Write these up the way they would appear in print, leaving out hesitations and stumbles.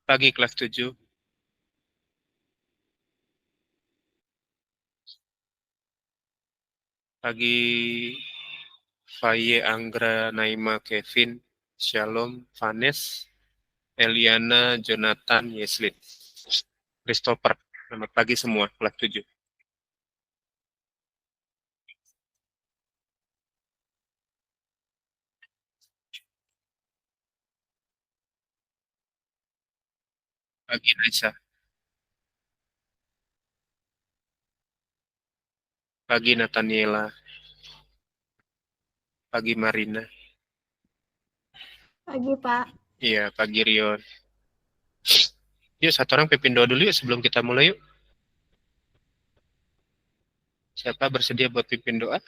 Pagi kelas 7. Pagi Faye, Anggra, Naima, Kevin, Shalom, Vanes, Eliana, Jonathan, Yeslin, Christopher. Selamat pagi semua, kelas 7. Pagi Naisa. Pagi Nathaniela. Pagi Marina. Pagi, Pak. Iya, pagi Rion. Yuk, satu orang pimpin doa dulu yuk sebelum kita mulai yuk. Siapa bersedia buat pimpin doa?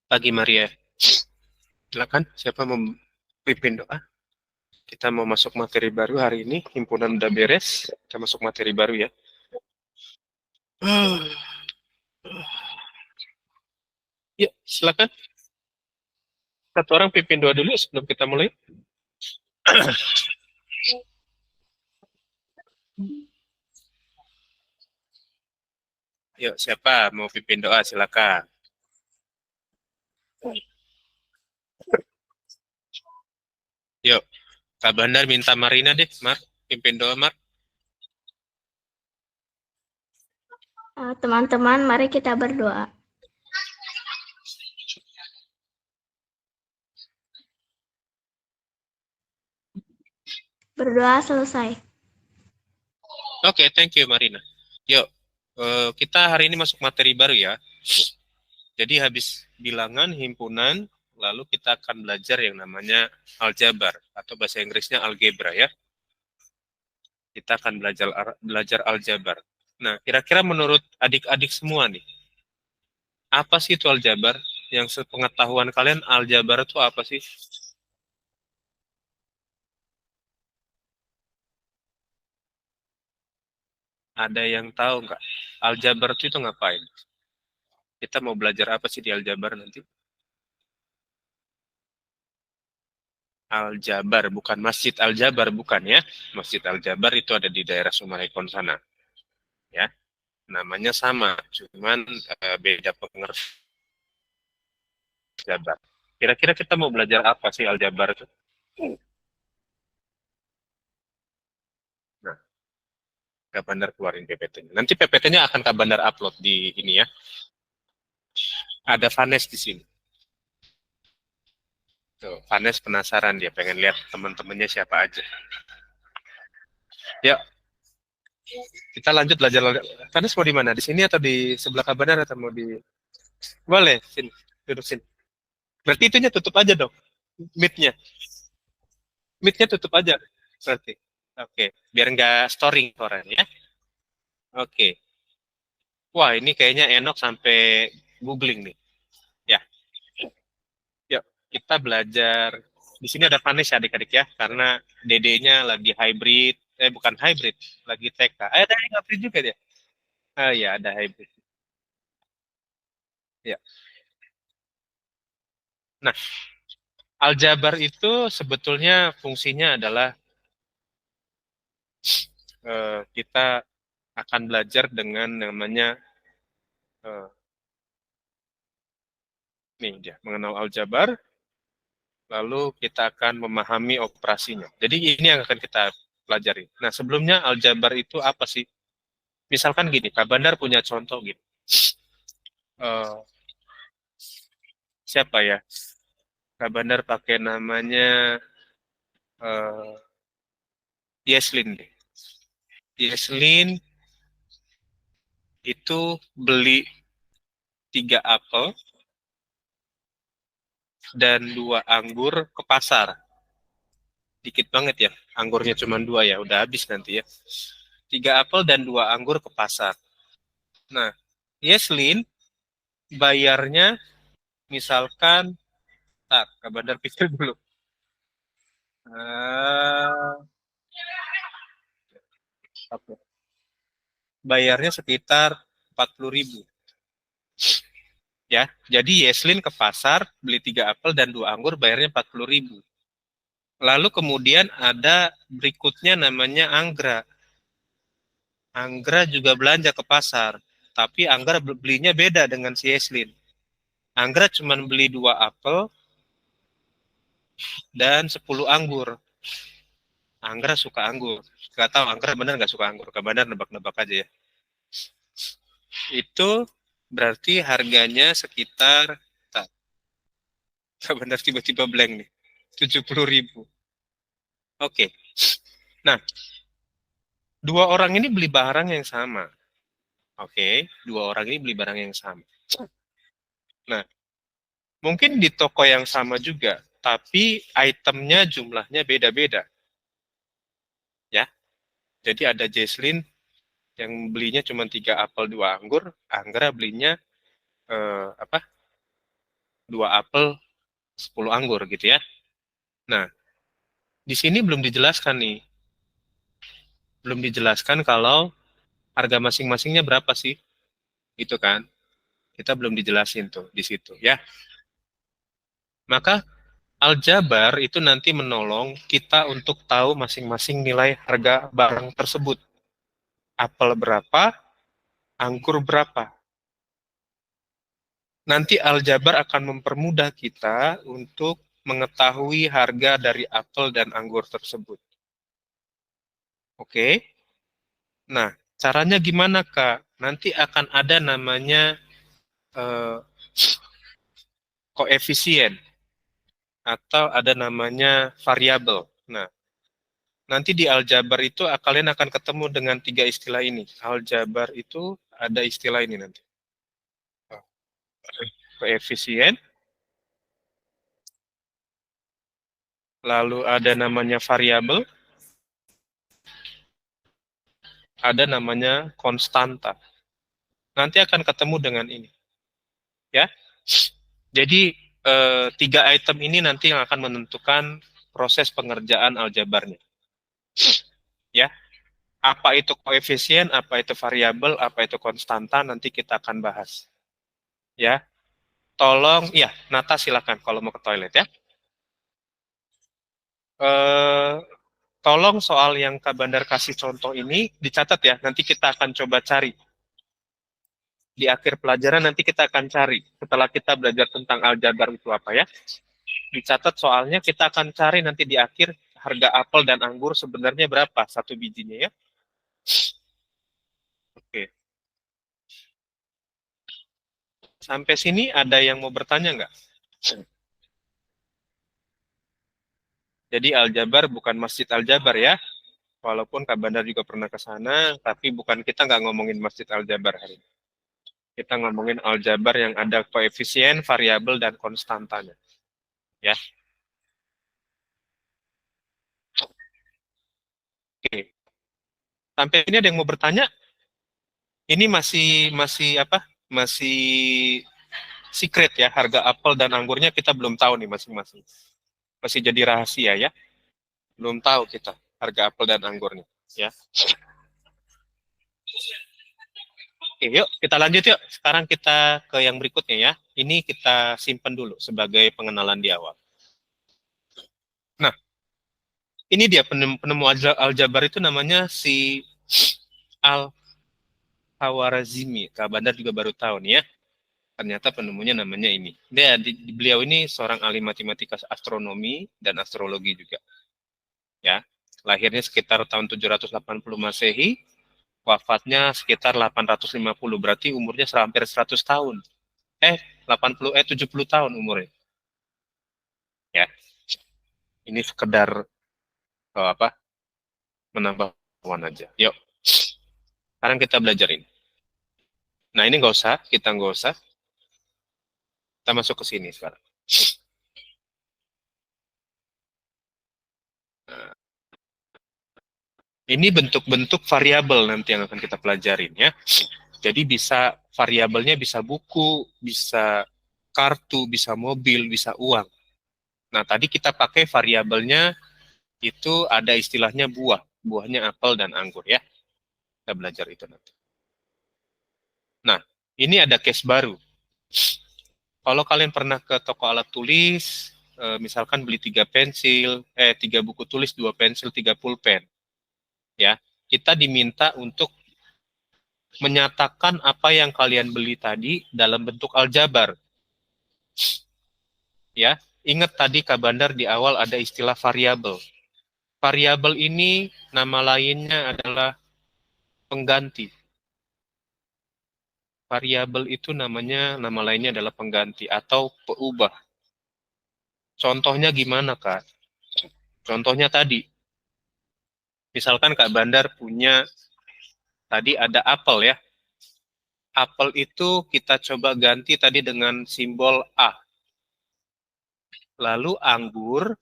Pagi Maria. Silakan, siapa mau pimpin doa? Kita mau masuk materi baru hari ini. Himpunan udah beres. Kita masuk materi baru ya. Yuk, silakan. Satu orang pimpin doa dulu sebelum kita mulai. Yuk, siapa mau pimpin doa silakan. Yuk, Kak Bandar minta Marina deh, Mar. Pimpin doa, Mar. Teman-teman, mari kita berdoa. Berdoa selesai. Oke, thank you Marina. Yuk, kita hari ini masuk materi baru ya. Jadi habis bilangan, himpunan, lalu kita akan belajar yang namanya aljabar atau bahasa Inggrisnya algebra ya. Kita akan belajar aljabar. Nah, kira-kira menurut adik-adik semua nih, apa sih itu aljabar? Yang sepengetahuan kalian aljabar itu apa sih? Ada yang tahu nggak? Aljabar itu ngapain? Kita mau belajar apa sih di aljabar nanti? Aljabar, bukan Masjid Aljabar, bukan ya. Masjid Aljabar itu ada di daerah Sumarekon sana. Ya, namanya sama, cuman beda pengertian aljabar. Kira-kira kita mau belajar apa sih aljabar itu? Nah, Kak Bandar keluarin PPT-nya. Nanti PPT-nya akan Kak Bandar upload di ini ya. Ada Vanes di sini. Tuh, Vanes penasaran dia pengen lihat teman-temannya siapa aja. Ya, kita lanjut belajar. Vanes mau di mana? Di sini atau di sebelah Kak Bandar atau mau di? Boleh, sini, duduk sini. Berarti itunya tutup aja dong, mic-nya. Mic-nya tutup aja, berarti. Oke, biar nggak storing suaranya ya. Oke. Wah, ini kayaknya Enok sampai googling nih. Ya, yuk kita belajar. Di sini ada Vanessa adik-adik ya, karena dedenya lagi hybrid. Bukan hybrid, lagi TK. Ada yang hybrid juga dia. Ah ya, ada hybrid. Ya. Nah, aljabar itu sebetulnya fungsinya adalah kita akan belajar dengan namanya eh, nih dia mengenal aljabar, lalu kita akan memahami operasinya. Jadi ini yang akan kita pelajari. Nah, sebelumnya aljabar itu apa sih? Misalkan gini, Kak Bandar punya contoh gitu. Eh, siapa ya? Kak Bandar pakai namanya eh, Yeslin deh. Yeslin itu beli 3 apel dan 2 anggur ke pasar. Dikit banget ya, anggurnya cuma 2 ya, udah habis nanti ya. 3 apel dan 2 anggur ke pasar. Nah, Yeslin bayarnya misalkan, tak, Kak Bandar pikir dulu. Uh, bayarnya sekitar 40.000 ya. Jadi Yeslin ke pasar beli 3 apel dan 2 anggur bayarnya 40.000. Lalu kemudian ada berikutnya namanya Anggra. Anggra juga belanja ke pasar, tapi Anggra belinya beda dengan si Eslin. Anggra cuma beli 2 apel dan 10 anggur. Anggra suka anggur. Gak tahu Anggra benar nggak suka anggur. Gak benar nebak-nebak aja ya. Itu berarti harganya sekitar, gak benar tiba-tiba blank nih, 70.000. Oke. Nah, dua orang ini beli barang yang sama. Oke, dua orang ini beli barang yang sama. Nah, mungkin di toko yang sama juga, tapi itemnya jumlahnya beda-beda. Ya, jadi ada Jesslyn yang belinya cuma 3 apel 2 anggur, Anggra belinya apa? 2 apel 10 anggur gitu ya. Nah, di sini belum dijelaskan nih, belum dijelaskan kalau harga masing-masingnya berapa sih, itu kan? Kita belum dijelasin tuh di situ ya. Maka aljabar itu nanti menolong kita untuk tahu masing-masing nilai harga barang tersebut. Apel berapa, anggur berapa. Nanti aljabar akan mempermudah kita untuk mengetahui harga dari apel dan anggur tersebut. Oke? Nah, caranya gimana, Kak? Nanti akan ada namanya eh, koefisien atau ada namanya variabel. Nah, nanti di aljabar itu kalian akan ketemu dengan 3 istilah ini. Aljabar itu ada istilah ini nanti. Koefisien, lalu ada namanya variabel, ada namanya konstanta. Nanti akan ketemu dengan ini, ya. Jadi 3 item ini nanti yang akan menentukan proses pengerjaan aljabarnya, ya. Apa itu koefisien, apa itu variabel, apa itu konstanta, nanti kita akan bahas, ya. Tolong, ya, Nata silakan kalau mau ke toilet ya. Eh, Tolong soal yang Kak Bandar kasih contoh ini dicatat ya. Nanti kita akan coba cari di akhir pelajaran, nanti kita akan cari setelah kita belajar tentang aljabar itu apa ya. Dicatat soalnya, kita akan cari nanti di akhir harga apel dan anggur sebenarnya berapa satu bijinya ya. Oke. Sampai sini ada yang mau bertanya nggak? Jadi aljabar bukan Masjid Aljabar ya. Walaupun Kak Bandar juga pernah ke sana, tapi bukan, kita nggak ngomongin Masjid Aljabar hari ini. Kita ngomongin aljabar yang ada koefisien, variabel, dan konstantanya. Ya. Oke. Sampai ini ada yang mau bertanya? Ini masih masih apa? Masih secret ya, harga apel dan anggurnya kita belum tahu nih masing-masing. Masih jadi rahasia ya. Belum tahu kita harga apel dan anggurnya, ya. Oke, yuk kita lanjut yuk. Sekarang kita ke yang berikutnya ya. Ini kita simpan dulu sebagai pengenalan di awal. Nah, ini dia penemu aljabar itu namanya si Al-Hawarazmi. Kak Bandar juga baru tahu nih ya. Ternyata penemunya namanya ini. Beliau ini seorang ahli matematika astronomi dan astrologi juga. Ya, lahirnya sekitar tahun 780 Masehi, wafatnya sekitar 850, berarti umurnya hampir 100 tahun. 70 tahun umurnya. Ya, ini sekedar apa? Menambah pengetahuan aja. Yuk, sekarang kita belajar ini. Nah, ini nggak usah. Kita masuk ke sini sekarang. Nah, ini bentuk-bentuk variabel nanti yang akan kita pelajarin ya. Jadi bisa variabelnya bisa buku, bisa kartu, bisa mobil, bisa uang. Nah, tadi kita pakai variabelnya itu ada istilahnya buah. Buahnya apel dan anggur ya. Kita belajar itu nanti. Nah, ini ada case baru. Kalau kalian pernah ke toko alat tulis, misalkan beli 3 pensil, 3 buku tulis, 2 pensil, 3 pulpen. Ya, kita diminta untuk menyatakan apa yang kalian beli tadi dalam bentuk aljabar. Ya, ingat tadi Kak Bandar di awal ada istilah variabel. Variabel ini nama lainnya adalah pengganti. Variabel itu nama lainnya adalah pengganti atau peubah. Contohnya gimana, Kak? Contohnya tadi, misalkan Kak Bandar punya, tadi ada apel ya. Apel itu kita coba ganti tadi dengan simbol A. Lalu anggur,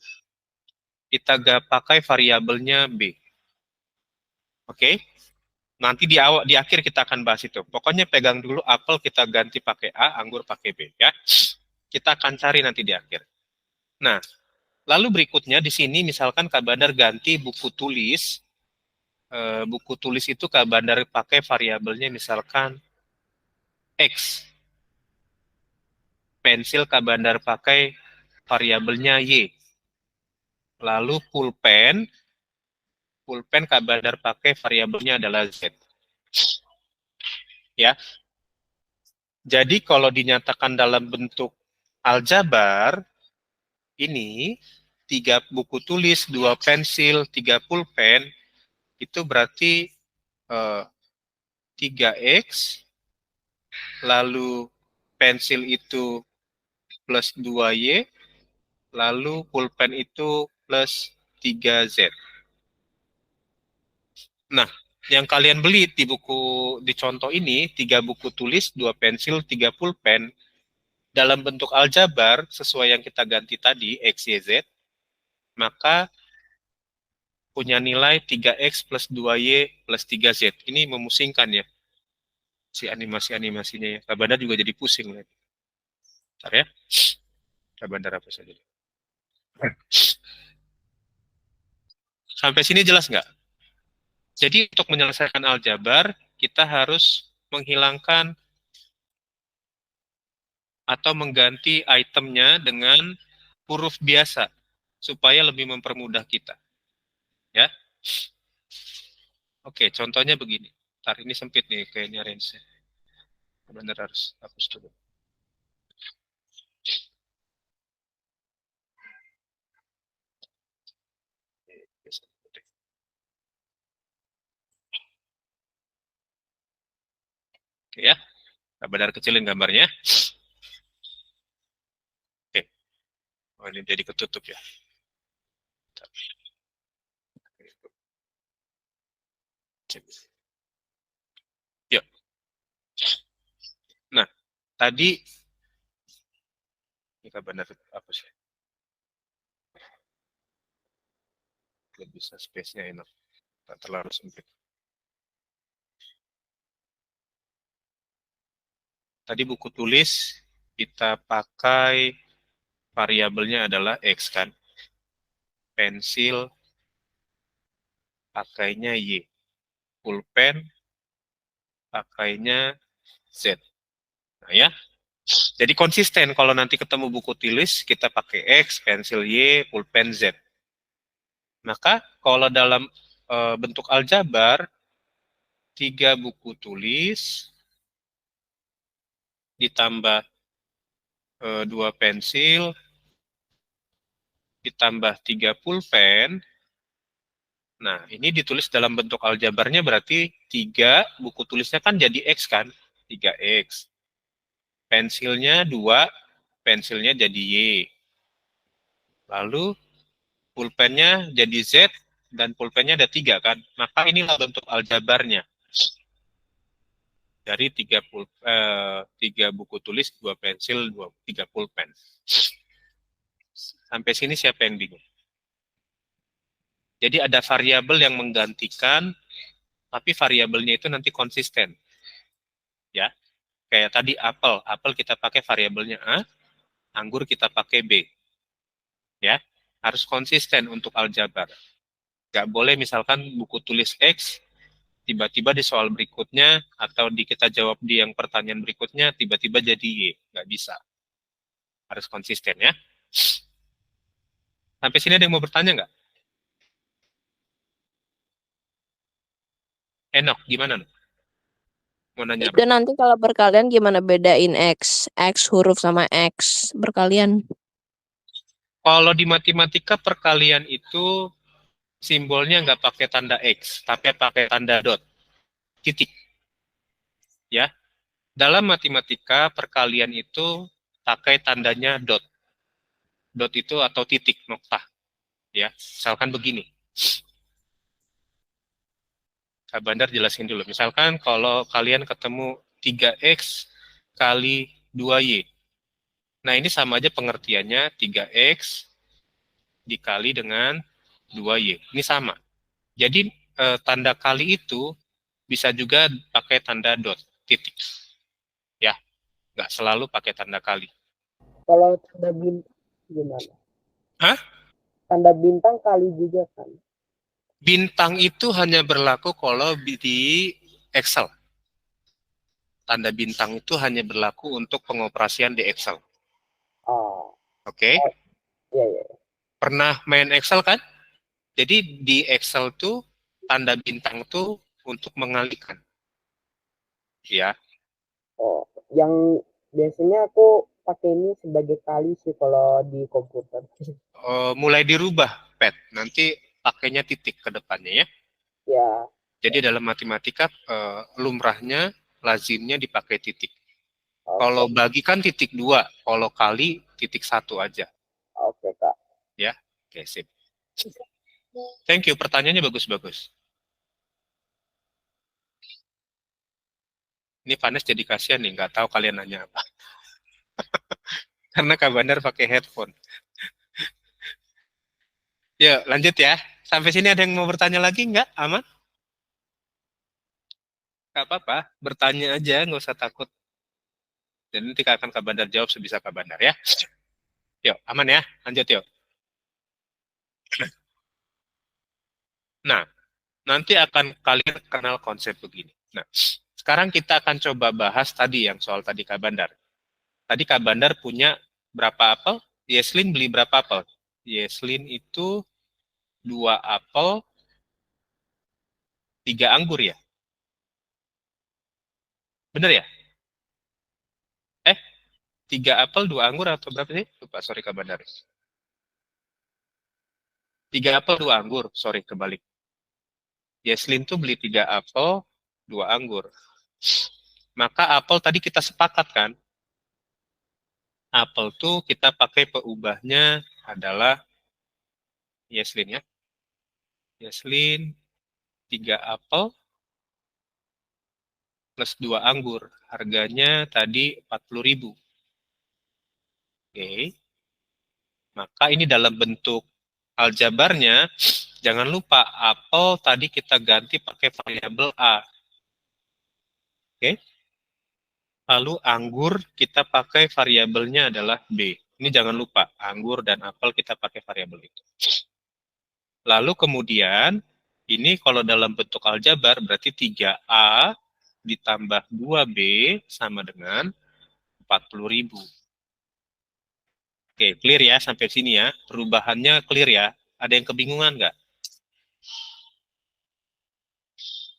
kita gak pakai variabelnya B. Oke? Nanti di akhir kita akan bahas itu. Pokoknya pegang dulu apel kita ganti pakai A, anggur pakai B ya. Kita akan cari nanti di akhir. Nah, lalu berikutnya di sini misalkan Kak Bandar ganti buku tulis. Buku tulis itu Kak Bandar pakai variabelnya misalkan X. Pensil Kak Bandar pakai variabelnya Y. Lalu pulpen Kak Bandar pakai variabelnya adalah Z. Ya. Jadi kalau dinyatakan dalam bentuk aljabar, ini 3 buku tulis, 2 pensil, 3 pulpen, itu berarti 3X, lalu pensil itu plus 2Y, lalu pulpen itu plus 3Z. Nah, yang kalian beli di contoh ini, 3 buku tulis, 2 pensil, 3 pulpen, dalam bentuk aljabar, sesuai yang kita ganti tadi, X, Y, Z, maka punya nilai 3X plus 2Y plus 3Z. Ini memusingkan ya, si animasi-animasinya ya. Kak Bandar juga jadi pusing. Bentar ya, Kak Bandar apa saja. Sampai sini jelas nggak? Jadi untuk menyelesaikan aljabar, kita harus menghilangkan atau mengganti itemnya dengan huruf biasa, supaya lebih mempermudah kita. Ya, oke, contohnya begini. Ntar ini sempit nih kayaknya range-nya. Benar harus hapus dulu. Oke ya, benar kecilin gambarnya. Oke, oh, ini jadi ketutup ya. Yuk. Nah, tadi ini benar apa sih? Lebih bisa space-nya enak, tak terlalu sempit. Tadi buku tulis kita pakai variabelnya adalah X kan. Pensil pakainya Y. Pulpen pakainya Z. Nah ya, jadi konsisten kalau nanti ketemu buku tulis kita pakai X, pensil Y, pulpen Z. Maka kalau dalam bentuk aljabar 3 buku tulis ditambah 2 pensil ditambah 3 pulpen. Nah, ini ditulis dalam bentuk aljabarnya berarti 3 buku tulisnya kan jadi X kan? 3X. Pensilnya 2, pensilnya jadi Y. Lalu pulpennya jadi Z, dan pulpennya ada 3 kan? Maka inilah bentuk aljabarnya. Dari 3 buku tulis, 2 pensil, 3 pulpen. Sampai sini siapa yang bingung? Jadi ada variabel yang menggantikan, tapi variabelnya itu nanti konsisten. Ya, kayak tadi apel. Apel kita pakai variabelnya A, anggur kita pakai B. Ya, harus konsisten untuk aljabar. Nggak boleh misalkan buku tulis X, tiba-tiba di soal berikutnya, atau kita jawab di yang pertanyaan berikutnya, tiba-tiba jadi Y. Nggak bisa. Harus konsisten ya. Sampai sini ada yang mau bertanya nggak? Enok, gimana? Mau nanya apa? Itu nanti kalau berkalian gimana bedain X? X huruf sama X berkalian. Kalau di matematika perkalian itu simbolnya nggak pakai tanda X, tapi pakai tanda dot, titik. Ya, dalam matematika perkalian itu pakai tandanya dot. Dot itu atau titik, noktah. Ya, misalkan begini. Kak Bandar jelasin dulu. Misalkan kalau kalian ketemu 3X kali 2Y. Nah, ini sama aja pengertiannya 3X dikali dengan 2Y. Ini sama. Jadi tanda kali itu bisa juga pakai tanda dot, titik. Ya, nggak selalu pakai tanda kali. Kalau tanda bintang gimana? Hah? Tanda bintang kali juga kan? Bintang itu hanya berlaku kalau di Excel. Tanda bintang itu hanya berlaku untuk pengoperasian di Excel. Oh, Oke? iya iya. Pernah main Excel kan? Jadi di Excel tuh tanda bintang tuh untuk mengalihkan. Ya. Oh, yang biasanya aku pakai ini sebagai kali sih kalau di komputer. Mulai dirubah, Pet. Nanti pakainya titik ke depannya ya. Ya, Jadi dalam matematika lumrahnya lazimnya dipakai titik. Kalau oke, bagi kan titik dua, kalau kali titik satu aja. oke Kak. Ya, oke sip. Thank you, pertanyaannya bagus-bagus. Ini Vanes jadi kasihan nih, nggak tahu kalian nanya apa. Karena Kak Bandar pakai headphone. Ya, lanjut ya. Sampai sini ada yang mau bertanya lagi nggak? Aman? Nggak apa-apa, bertanya aja, nggak usah takut. Dan nanti akan Kak Bandar jawab sebisa Kak Bandar ya. Yuk, aman ya? Lanjut yuk. Nah, nanti akan kalian kenal konsep begini. Nah, sekarang kita akan coba bahas tadi yang soal tadi Kak Bandar. Tadi Kak Bandar punya berapa apel? Yeslin beli berapa apel? Yeslin itu 2 apel, 3 anggur ya? Bener ya? Eh, 3 apel, 2 anggur atau berapa sih? Lupa, sorry Kak Bandar. 3 apel, 2 anggur. Sorry, kebalik. Yeslin tuh beli 3 apel, 2 anggur. Maka apel tadi kita sepakat kan? Apel tuh kita pakai peubahnya adalah Yeslin ya. Yeslin 3 apel plus 2 anggur. Harganya tadi 40.000. Oke. Maka ini dalam bentuk aljabarnya, jangan lupa apel tadi kita ganti pakai variabel A. Oke. Lalu anggur kita pakai variabelnya adalah B. Ini jangan lupa, anggur dan apel kita pakai variabel itu. Lalu kemudian, ini kalau dalam bentuk aljabar berarti 3A ditambah 2B sama dengan 40.000. Oke, clear ya sampai sini ya. Perubahannya clear ya. Ada yang kebingungan nggak?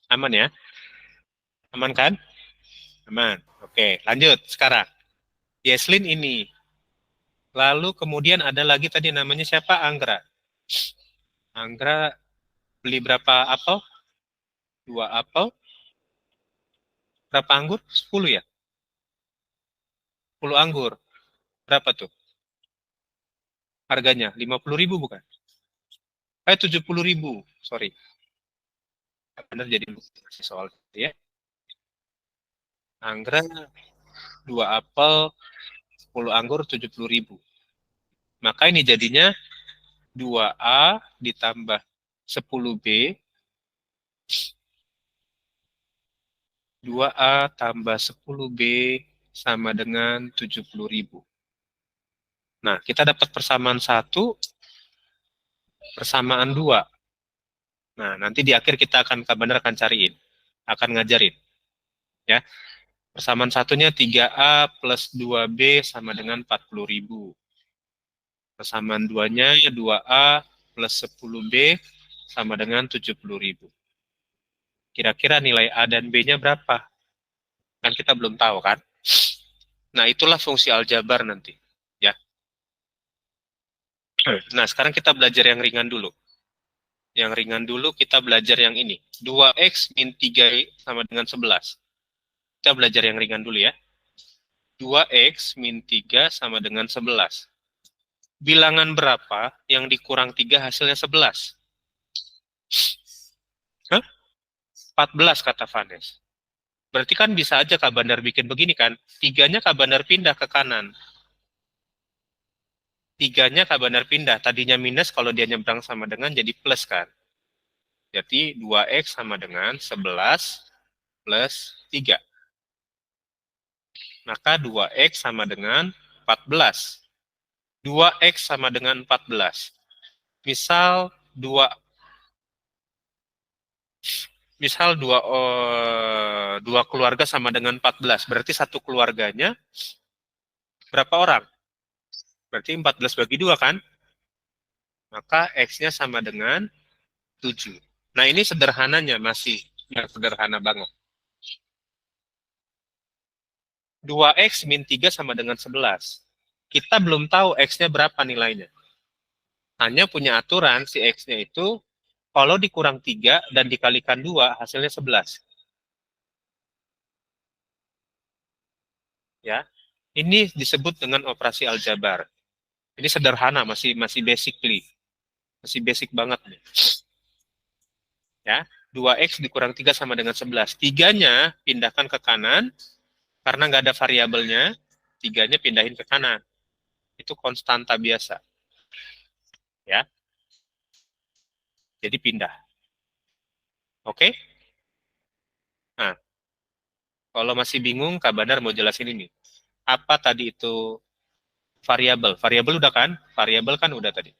Aman ya? Aman kan? Aman. Oke, lanjut sekarang. Yeslin ini. Lalu kemudian ada lagi tadi namanya siapa? Anggra. Anggra beli berapa apel? 2 apel. Berapa anggur? 10 ya? 10 anggur. Berapa tuh? Harganya? 50.000 bukan? 70.000. Sorry. Benar jadi soal ya. Anggra 2 apel, 10 anggur 70.000. Maka ini jadinya 2A ditambah 10B, 2A tambah 10B sama dengan 70.000. Nah, kita dapat persamaan 1, persamaan 2. Nah, nanti di akhir kita akan Kabander akan cariin, akan ngajarin. Ya. Persamaan satunya 3A plus 2B sama dengan 40.000. Persamaan 2-nya 2A plus 10B sama dengan 70.000. Kira-kira nilai A dan B-nya berapa? Kan kita belum tahu kan? Nah, itulah fungsi aljabar nanti. Ya. Nah, sekarang kita belajar yang ringan dulu. Yang ringan dulu kita belajar yang ini. 2X min 3 sama dengan 11. Kita belajar yang ringan dulu ya. 2X min 3 sama dengan 11. Bilangan berapa yang dikurang 3 hasilnya 11? Hah? 14 kata Vanes. Berarti kan bisa aja Kak Bandar bikin begini kan. 3-nya Kak Bandar pindah ke kanan. 3-nya Kak Bandar pindah. Tadinya minus, kalau dia nyebrang sama dengan jadi plus kan. Jadi 2X sama dengan 11 plus 3. Maka 2X sama dengan 14. 2X sama dengan 14. Misal dua keluarga sama dengan 14. Berarti satu keluarganya berapa orang? Berarti 14 bagi 2 kan? Maka X-nya sama dengan 7. Nah, ini sederhananya masih yang sederhana banget. 2X min 3 sama dengan 11. Kita belum tahu X-nya berapa nilainya. Hanya punya aturan si X-nya itu kalau dikurang 3 dan dikalikan 2 hasilnya 11. Ya. Ini disebut dengan operasi aljabar. Ini sederhana, masih basically. Masih basic banget nih. Ya, 2X dikurang 3 sama dengan 11. 3-nya pindahkan ke kanan, karena nggak ada variabelnya, 3-nya pindahin ke kanan. Itu konstanta biasa. Ya. Jadi pindah. Oke? Nah, kalau masih bingung, Kak Bandar mau jelasin ini. Apa tadi itu variabel? Variabel udah kan? Variabel kan udah tadi.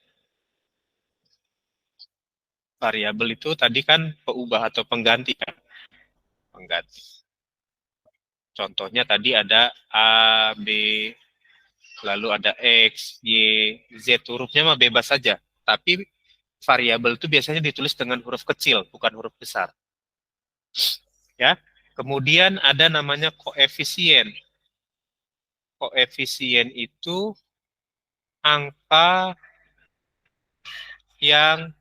Variabel itu tadi kan peubah atau pengganti kan? Pengganti. Contohnya tadi ada A, B, lalu ada X, Y, Z. Hurufnya mah bebas saja. Tapi variabel itu biasanya ditulis dengan huruf kecil, bukan huruf besar. Ya. Kemudian ada namanya koefisien. Koefisien itu angka yang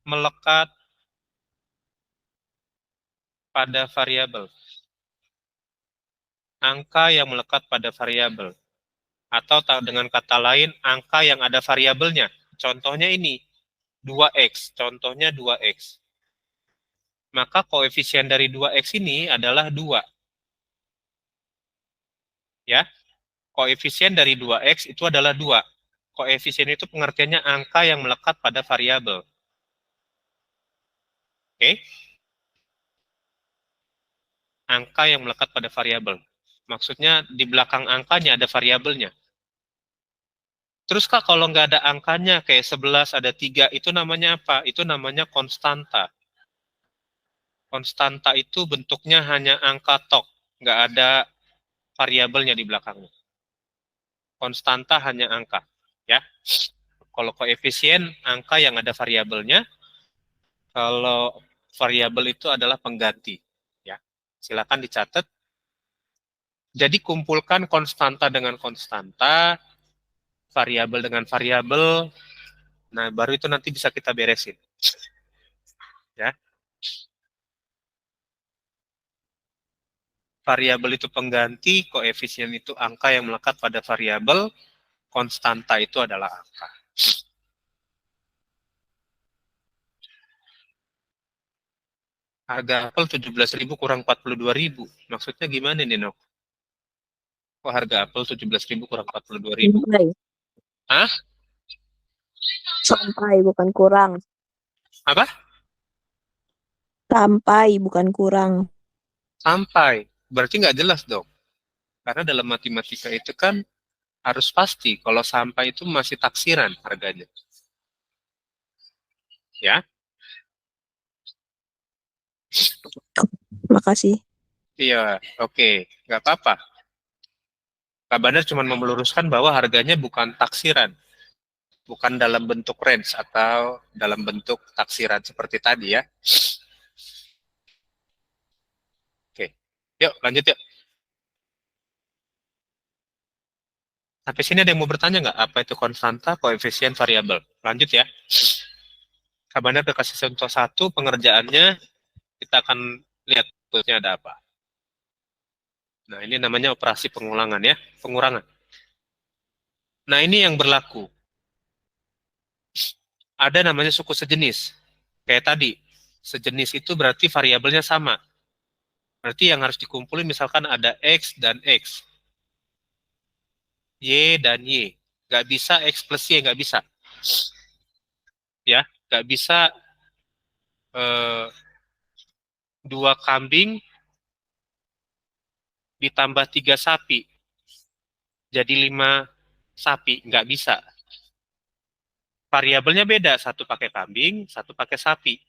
melekat pada variabel. Angka yang melekat pada variabel. Atau dengan kata lain, angka yang ada variabelnya. Contohnya ini, 2X. Contohnya 2X. Maka koefisien dari 2X ini adalah 2. Ya, koefisien dari 2X itu adalah 2. Koefisien itu pengertiannya angka yang melekat pada variabel. Oke? Angka yang melekat pada variabel. Maksudnya di belakang angkanya ada variabelnya. Terus Kak, kalau nggak ada angkanya, kayak 11 ada 3, itu namanya apa? Itu namanya konstanta. Konstanta itu bentuknya hanya angka tok, nggak ada variabelnya di belakangnya. Konstanta hanya angka, ya. Kalau koefisien, angka yang ada variabelnya. Kalau variabel itu adalah pengganti, ya. Silakan dicatat. Jadi kumpulkan konstanta dengan konstanta, variabel dengan variabel. Nah, baru itu nanti bisa kita beresin. Ya. Variabel itu pengganti, koefisien itu angka yang melekat pada variabel, konstanta itu adalah angka. Harga apel 17.000 kurang 42.000. Maksudnya gimana nih, Nok? Kok harga apel 17.000 kurang 42.000? Sampai. Hah? Sampai bukan kurang. Apa? Sampai bukan kurang. Sampai. Berarti nggak jelas dong. Karena dalam matematika itu kan harus pasti. Kalau sampai itu masih taksiran harganya. Ya? Makasih. Iya, oke. Nggak apa-apa. Kak Bandar cuma meluruskan bahwa harganya bukan taksiran. bukan dalam bentuk range atau dalam bentuk taksiran seperti tadi ya. Oke, yuk lanjut yuk. Sampai sini ada yang mau bertanya nggak? Apa itu konstanta, koefisien, variabel? Lanjut ya. Kabarnya udah kasih contoh satu, pengerjaannya kita akan lihat bentuknya ada apa. Nah, ini namanya operasi pengulangan ya, pengurangan. Nah, ini yang berlaku. Ada namanya suku sejenis. Kayak tadi, sejenis itu berarti variabelnya sama. Berarti yang harus dikumpulin misalkan ada X dan X. Y dan Y. Nggak bisa X plus Y, nggak bisa. Ya, nggak bisa eh, 2 kambing ditambah 3 sapi. Jadi 5 sapi, nggak bisa. Variabelnya beda, satu pakai kambing, satu pakai sapi.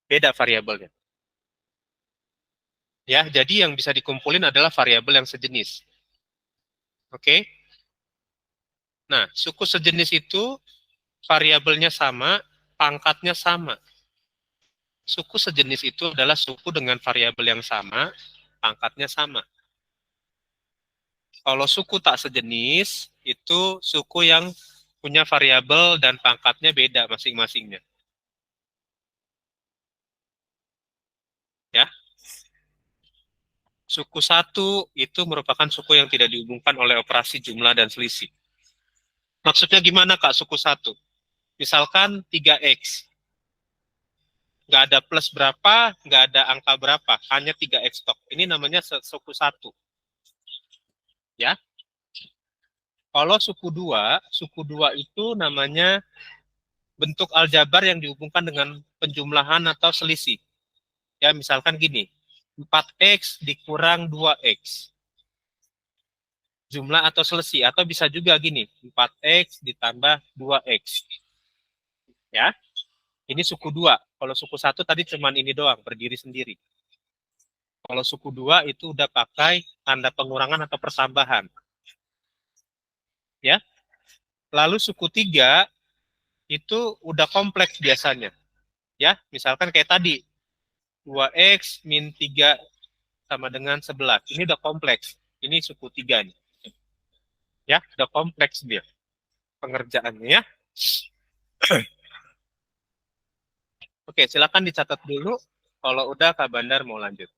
Beda variabelnya. Ya, jadi yang bisa dikumpulin adalah variabel yang sejenis. Oke? Nah, suku sejenis itu variabelnya sama, pangkatnya sama. Suku sejenis itu adalah suku dengan variabel yang sama, pangkatnya sama. Kalau suku tak sejenis, itu suku yang punya variabel dan pangkatnya beda masing-masingnya. Ya. Suku satu itu merupakan suku yang tidak dihubungkan oleh operasi jumlah dan selisih. Maksudnya gimana Kak suku satu? Misalkan 3X. Nggak ada plus berapa, nggak ada angka berapa, hanya 3X stok. Ini namanya suku satu. Ya. Kalau suku dua itu namanya bentuk aljabar yang dihubungkan dengan penjumlahan atau selisih. Ya, misalkan gini, 4X dikurang 2X. Jumlah atau selisih, atau bisa juga gini, 4X ditambah 2X. Ya, ini suku 2. Kalau suku 1 tadi cuman ini doang, berdiri sendiri. Kalau suku 2 itu udah pakai tanda pengurangan atau pertambahan. Ya. Lalu suku 3 itu udah kompleks biasanya. Ya, misalkan kayak tadi, 2X min 3 sama dengan 11. Ini udah kompleks. Ini suku 3 nih. Ya, udah kompleks dia pengerjaannya ya. Oke, silakan dicatat dulu. Kalau udah Kak Bandar mau lanjut.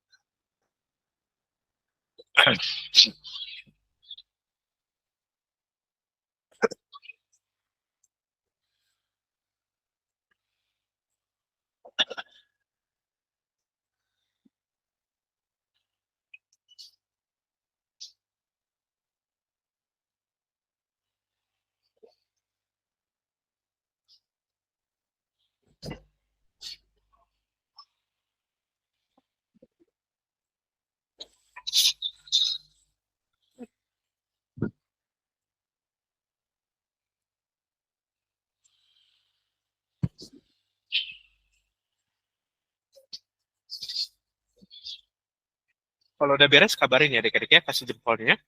Kalau udah beres kabarin ya adik-adik ya, kasih jempolnya.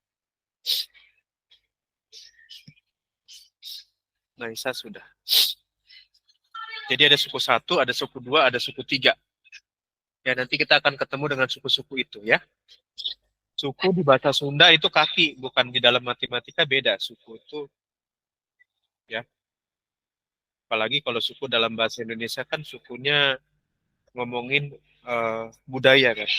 Naisa sudah. Jadi ada suku 1, ada suku 2, ada suku 3. Ya, nanti kita akan ketemu dengan suku-suku itu ya. Suku di bahasa Sunda itu kaki, bukan di dalam matematika beda. Suku itu ya. Apalagi kalau suku dalam bahasa Indonesia kan sukunya ngomongin budaya kan.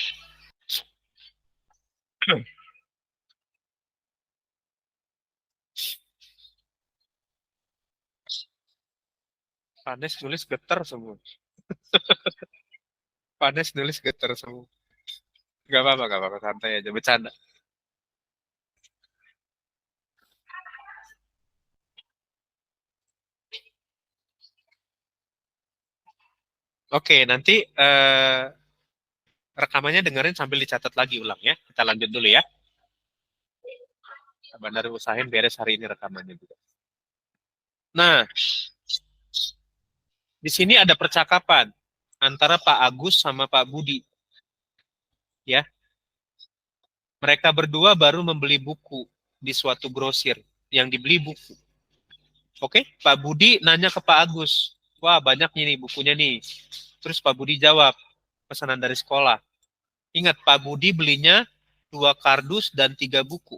Panes nulis getar semua. Panes nulis getar semua. Gak apa-apa, santai aja, bercanda. Oke, nanti rekamannya dengerin sambil dicatat lagi ulang ya. Kita lanjut dulu ya. Bandar usahain beres hari ini rekamannya juga. Nah, di sini ada percakapan antara Pak Agus sama Pak Budi. Ya. Mereka berdua baru membeli buku di suatu grosir yang dibeli buku. Oke, Pak Budi nanya ke Pak Agus. Wah, banyak nih bukunya nih. Terus Pak Budi jawab, pesanan dari sekolah. Ingat, Pak Budi belinya 2 kardus dan 3 buku.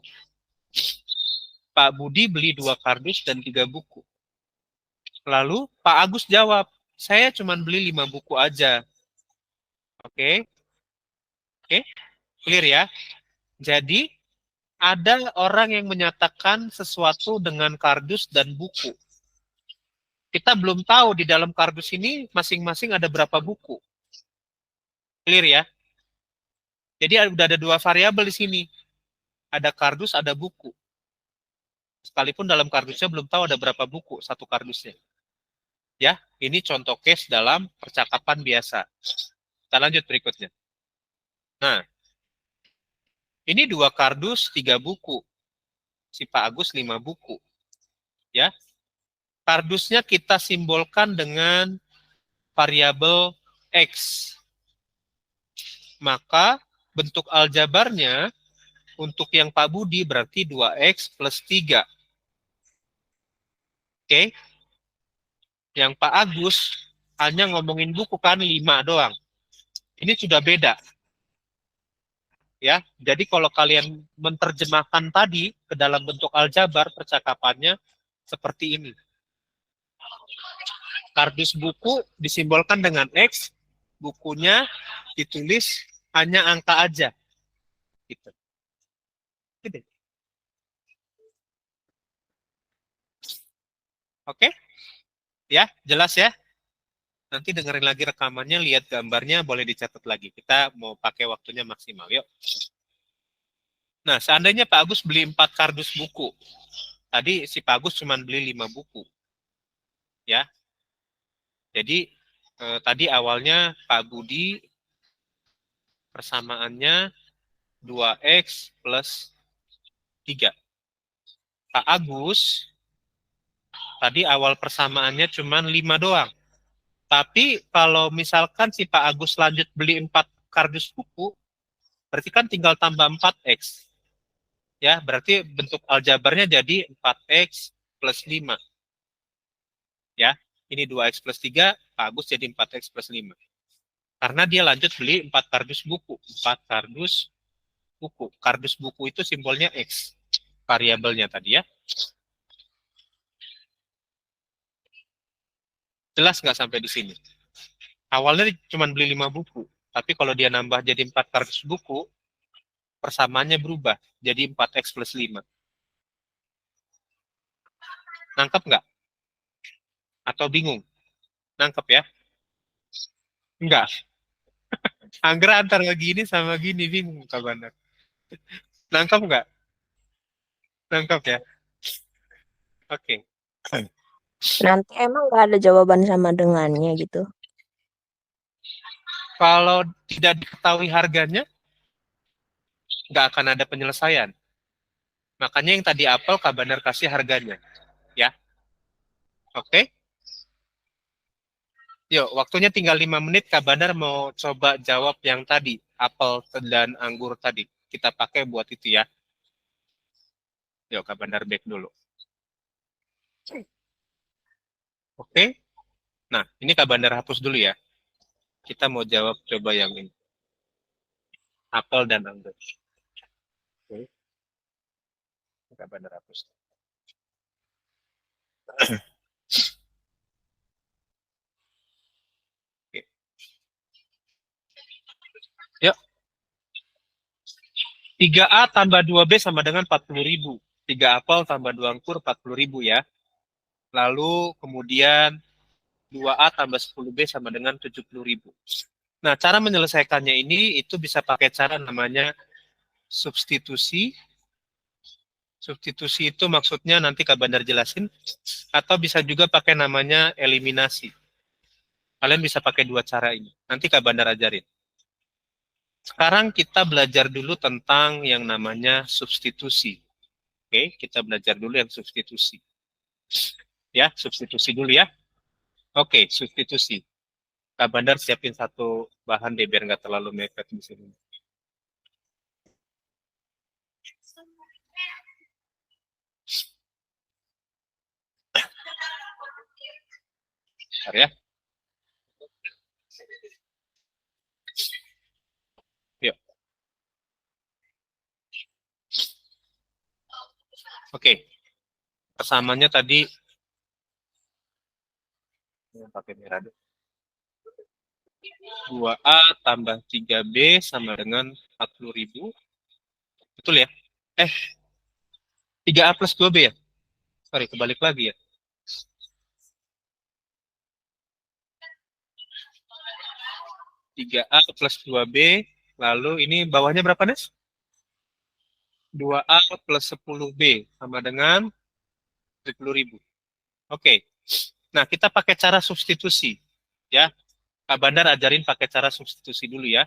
Pak Budi beli 2 kardus dan 3 buku. Lalu Pak Agus jawab, saya cuma beli 5 buku aja. Oke, oke, clear ya. Jadi, ada orang yang menyatakan sesuatu dengan kardus dan buku. Kita belum tahu di dalam kardus ini masing-masing ada berapa buku. Clear ya? Jadi udah ada 2 variabel di sini. Ada kardus, ada buku. Sekalipun dalam kardusnya belum tahu ada berapa buku satu kardusnya. Ya, ini contoh case dalam percakapan biasa. Kita lanjut berikutnya. Nah, ini 2 kardus, 3 buku. Si Pak Agus 5 buku. Ya, kardusnya kita simbolkan dengan variabel X. Maka bentuk aljabarnya untuk yang Pak Budi berarti 2X plus 3. Oke. Yang Pak Agus hanya ngomongin buku kan 5 doang. Ini sudah beda. Ya, jadi kalau kalian menerjemahkan tadi ke dalam bentuk aljabar, percakapannya seperti ini. Kardus buku disimbolkan dengan X, bukunya ditulis hanya angka aja. Gitu. Gitu. Oke? Ya, jelas ya? Nanti dengerin lagi rekamannya, lihat gambarnya, boleh dicatat lagi. Kita mau pakai waktunya maksimal. Yuk. Nah, seandainya Pak Agus beli 4 kardus buku. Tadi si Pak Agus cuma beli 5 buku. Ya. Jadi, tadi awalnya Pak Budi persamaannya 2X plus 3. Pak Agus, tadi awal persamaannya cuma 5 doang. Tapi kalau misalkan si Pak Agus lanjut beli 4 kardus buku, berarti kan tinggal tambah 4X. Ya, berarti bentuk aljabarnya jadi 4X plus 5. Ya, ini 2X plus 3, Pak Agus jadi 4X plus 5. Karena dia lanjut beli 4 kardus buku. 4 kardus buku. Kardus buku itu simbolnya X. Variabelnya tadi ya. Jelas nggak sampai di sini? Awalnya cuma beli 5 buku. Tapi kalau dia nambah jadi 4 kardus buku, persamaannya berubah. Jadi 4X plus 5. Nangkep nggak? Atau bingung? Nangkep ya? Enggak. Anggra antara gini sama gini bingung kabarnya. Nangkep nggak? Nangkep ya? Oke. Nanti emang nggak ada jawaban sama dengannya gitu. Kalau tidak diketahui harganya, nggak akan ada penyelesaian. Makanya yang tadi apel Kabanar kasih harganya. Ya. Oke. Yuk, waktunya tinggal 5 menit. Kabanar mau coba jawab yang tadi. Apel dan anggur tadi. Kita pakai buat itu ya. Yuk, Kabanar back dulu. Oke. Nah, ini Kabanar hapus dulu ya. Kita mau jawab coba yang ini. Apel dan anggur. Oke. Kabanar hapus. Oke. Yuk. 3A tambah 2B sama dengan 40.000. 3 apel tambah 2 anggur 40.000 ya. Lalu kemudian 2A tambah 10B sama dengan 70.000. Nah, cara menyelesaikannya ini itu bisa pakai cara namanya substitusi. Substitusi itu maksudnya nanti Kak Bandar jelasin. Atau bisa juga pakai namanya eliminasi. Kalian bisa pakai 2 cara ini. Nanti Kak Bandar ajarin. Sekarang kita belajar dulu tentang yang namanya substitusi. Oke, kita belajar dulu yang substitusi. Ya, substitusi dulu ya. Oke, substitusi. Kak Bandar siapin satu bahan deh biar nggak terlalu mepet di sini. Bentar ya. Yuk. Oke. Persamanya tadi pakai merah dulu. 2A tambah 3B sama dengan 40.000. Betul ya? 3A plus 2B ya? Sorry, kebalik lagi ya. 3A plus 2B. Lalu ini bawahnya berapa, Nes? 2A plus 10B sama dengan 70.000. Oke. Nah, kita pakai cara substitusi. Ya. Kak Bandar ajarin pakai cara substitusi dulu ya.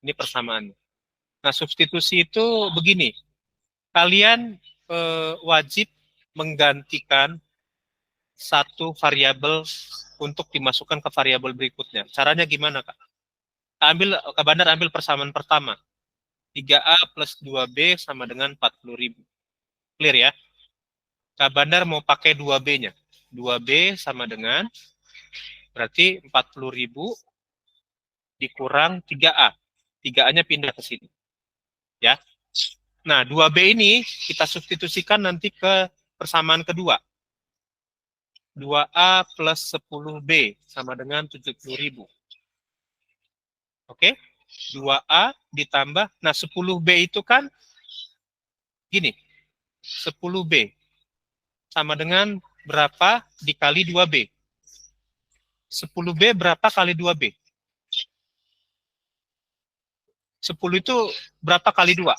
Ini persamaannya. Nah, substitusi itu begini. Kalian wajib menggantikan satu variabel untuk dimasukkan ke variabel berikutnya. Caranya gimana, Kak? Kak Bandar ambil persamaan pertama. 3A plus 2B sama dengan 40.000. Clear ya? Kak Bandar mau pakai 2B-nya. 2B sama dengan, berarti 40.000 dikurang 3A. 3A-nya pindah ke sini. Ya. Nah, 2B ini kita substitusikan nanti ke persamaan kedua. 2A plus 10B sama dengan 70.000. Oke? 2A ditambah, nah 10B itu kan gini, 10B sama dengan berapa dikali 2B? 10B berapa kali 2B? 10 itu berapa kali 2?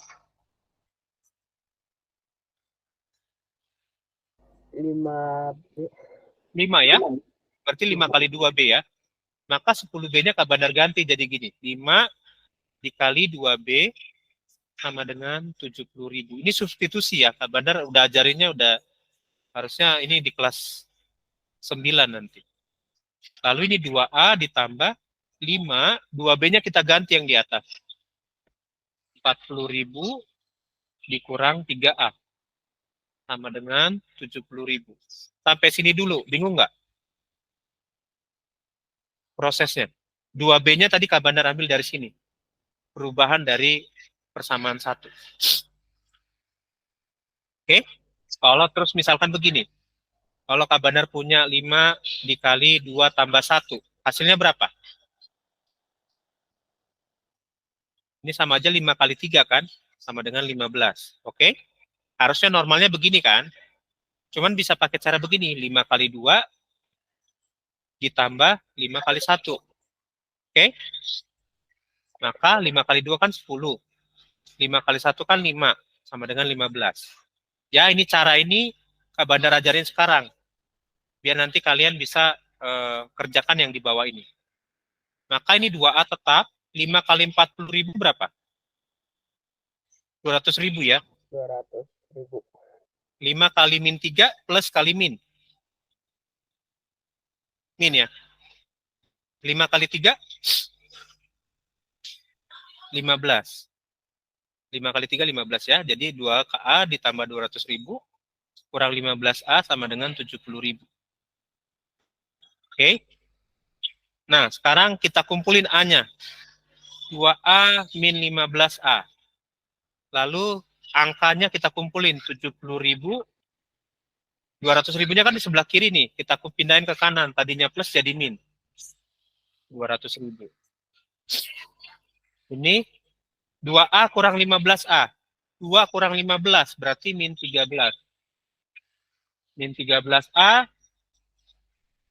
5 ya? Berarti 5 kali 2B ya. Maka 10B-nya Kak Bandar ganti jadi gini. 5 dikali 2B sama dengan 70.000. Ini substitusi ya. Kak Bandar udah ajarinnya udah, harusnya ini di kelas 9 nanti. Lalu ini 2A ditambah 5, 2B-nya kita ganti yang di atas. 40.000 dikurang 3A. Sama dengan 70.000. Sampai sini dulu, bingung nggak prosesnya? 2B-nya tadi Kak Bandar ambil dari sini. Perubahan dari persamaan 1. Oke? Kalau terus misalkan begini. Kalau Kak Bandar punya 5 dikali 2 tambah 1. Hasilnya berapa? Ini sama aja 5 kali 3 kan? Sama dengan 15. Oke? Harusnya normalnya begini kan? Cuman bisa pakai cara begini. 5 kali 2 ditambah 5 kali 1. Oke? Maka 5 kali 2 kan 10. 5 kali 1 kan 5. Sama dengan 15. Ya, ini cara ini Kak Bandar ajarin sekarang. Biar nanti kalian bisa kerjakan yang di bawah ini. Maka ini 2A tetap. 5 kali 40.000 berapa? 200.000 ya. 200.000. 5 kali min 3 plus kali min. Min ya. 5 kali 3, 15. 5 kali 3, 15 ya. Jadi 2A ditambah 200.000 kurang 15A sama dengan 70.000. Oke. Nah, sekarang kita kumpulin A-nya. 2A min 15A. Lalu angkanya kita kumpulin 70.000. 200.000-nya kan di sebelah kiri nih. Kita pindahin ke kanan. Tadinya plus jadi min. 200.000. Ini 2A kurang 15A. 2 kurang 15 berarti min 13. Min 13A.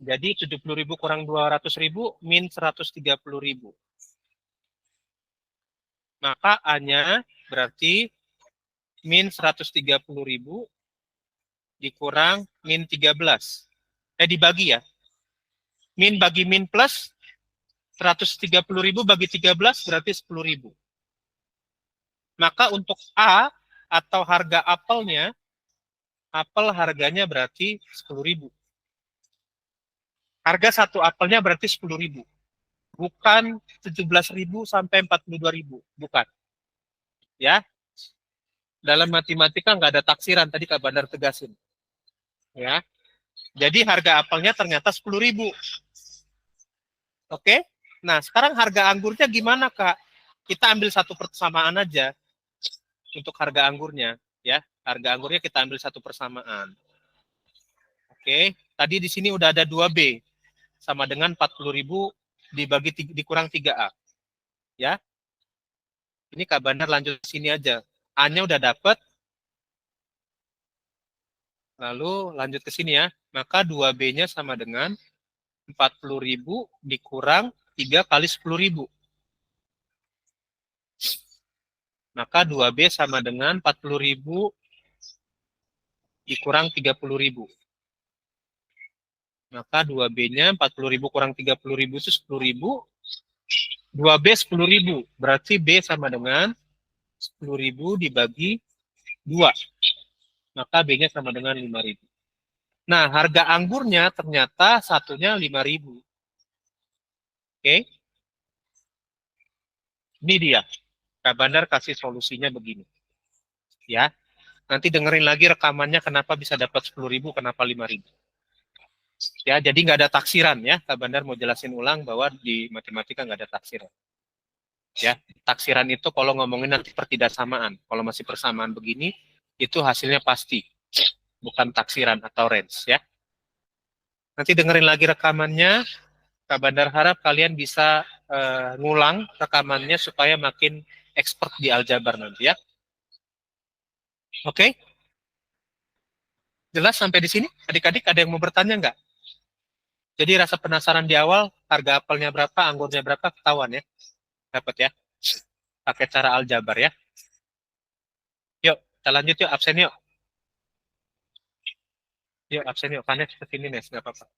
Jadi 70.000 kurang 200.000 min 130.000. Maka A-nya berarti min 130.000 dikurang min 13. Dibagi ya. Min bagi min plus 130.000 bagi 13 berarti 10.000. Maka untuk A atau harga apelnya, apel harganya berarti 10.000. Harga satu apelnya berarti 10.000. Bukan 17.000 sampai 42.000. Bukan. Ya. Dalam matematika nggak ada taksiran. Tadi Kak Bandar tegasin. Ya. Jadi harga apelnya ternyata 10.000. Oke? Nah, sekarang harga anggurnya gimana, Kak? Kita ambil satu persamaan aja untuk harga anggurnya, ya. Harga anggurnya kita ambil satu persamaan. Oke, tadi di sini udah ada 2B sama dengan 40.000 dikurang 3A. Ya. Ini Kak Bandar lanjut ke sini aja. A-nya udah dapat. Lalu lanjut ke sini ya. Maka 2B-nya sama dengan 40.000 dikurang 3 kali 10.000. Maka 2B sama dengan 40.000 dikurang 30.000. Maka 2B-nya 40.000 kurang 30.000 itu 10.000. 2B 10.000. Berarti B sama dengan 10.000 dibagi 2. Maka B-nya sama dengan 5.000. Nah, harga anggurnya ternyata satunya 5.000. Oke. Ini dia. Kak Bandar kasih solusinya begini. Ya. Nanti dengerin lagi rekamannya kenapa bisa dapat 10.000, kenapa 5.000. Ya, jadi nggak ada taksiran ya. Kak Bandar mau jelasin ulang bahwa di matematika nggak ada taksiran. Ya, taksiran itu kalau ngomongin nanti pertidaksamaan. Kalau masih persamaan begini, itu hasilnya pasti. Bukan taksiran atau range ya. Nanti dengerin lagi rekamannya. Kak Bandar harap kalian bisa ngulang rekamannya supaya makin expert di aljabar nanti ya. Oke? Jelas sampai di sini? Adik-adik ada yang mau bertanya nggak? Jadi rasa penasaran di awal, harga apelnya berapa, anggurnya berapa, ketahuan ya. Dapat ya. Pakai cara aljabar ya. Yuk, kita lanjut yuk, absen yuk. Yuk, absen yuk. Vanes ke sini, Nes. Nggak apa-apa.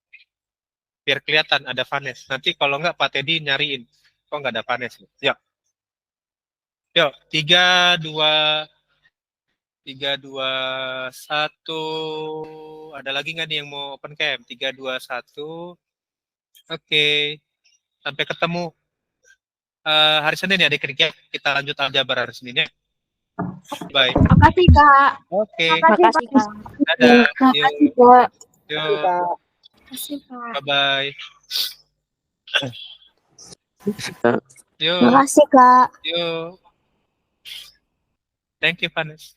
Biar kelihatan ada Vanes. Nanti kalau nggak, Pak Teddy nyariin. Kok nggak ada Vanes? Yuk. Yuk, 3, 2, 1. Ada lagi nggak nih yang mau open cam? 3, 2, 1. Oke. Sampai ketemu hari Senin ya, adik-adik ya. Kita lanjut aljabar hari Senin ya. Bye. Makasih, Kak. Oke. Makasih, Kak. Dadah. Yuk. Kak. Yuk. Kak. Makasih, Kak. Bye-bye. Yuk. Makasih, Kak. Yuk. Thank you, Vanes.